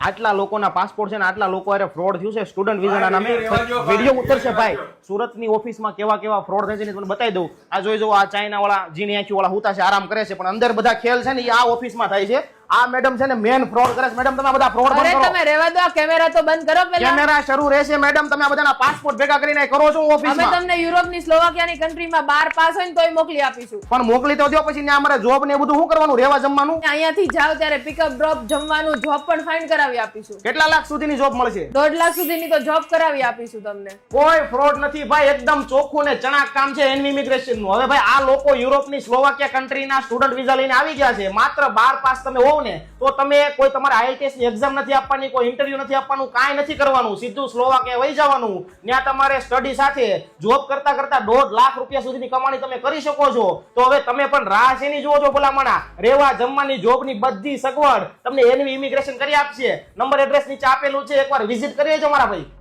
આટલા લોકોના પાસપોર્ટ છે ને આટલા લોકો અરે ફ્રોડ થયું છે સ્ટુડન્ટ વિઝાના નામે વિડીયો ઉતરશે ભાઈ સુરતની ઓફિસમાં કેવા કેવા ફ્રોડ થાય છે ને તમને બતાવી દઉં આ જોઈ જો આ ચાઇના વાળા જીની આંખી વાળા હુતા છે આરામ કરે છે પણ અંદર બધા ખેલ છે ને એ આ ઓફિસમાં થાય છે આ મેડમ છે ને મેન ફ્રોડ કરે છે મેડમ તમે બધા ફ્રોડ બંધ કરો તમે રહેવા દો આ કેમેરા તો બંધ કરો પહેલા કેમેરા શરૂ રહેશે મેડમ તમે આ બધાના પાસપોર્ટ ભેગા કરીને કરો છો અમે ઓફિસમાં તમને યુરોપની સ્લોવાકિયાની કન્ટ્રીમાં 12 પાસ હોય ને તોય મોકલી આપીશું પણ મોકલી તો દો પછી ને અમારે જોબ ને બધું શું કરવાનું રહેવા જમવાનું અહીંયાથી જાવ ત્યારે પિકઅપ ડ્રોપ જમવાનું જોબ પણ ફાઇન્ડ કરાવી આપીશું કેટલા લાખ સુધીની જોબ મળશે 1.5 લાખ સુધીની તો જોબ કરાવી આપીશું તમને કોઈ ફ્રોડ નથી ભાઈ એકદમ ચોખ્ખું ને ચણાક કામ છે એનવી ઇમિગ્રેશન નું હવે ભાઈ આ લોકો યુરોપની સ્લોવાકિયા કન્ટ્રીના સ્ટુડન્ટ વિઝા લઈને આવી ગયા છે માત્ર 12 પાસ તમે હોવ ને તો તમે કોઈ તમારે આઈએલટીએસ ની એક્ઝામ નથી આપવાની કોઈ ઇન્ટરવ્યુ નથી આપવાનું કાંઈ નથી કરવાનું સીધું સ્લોવાકિયા વહી જવાનું ત્યાં તમારે સ્ટડી સાથે જોબ કરતા કરતા 1.5 લાખ રૂપિયા સુધીની કમાણી તમે કરી શકો છો તો હવે તમે પણ રાહ શેની જુઓ છો ભલામણા રહેવા જમવાની જોબની બધી સગવડ તમને એનવી ઇમિગ્રેશન કરી આપશે નંબર એડ્રેસ નીચે આપેલું છે એકવાર વિઝિટ કરી લેજો મારા ભાઈ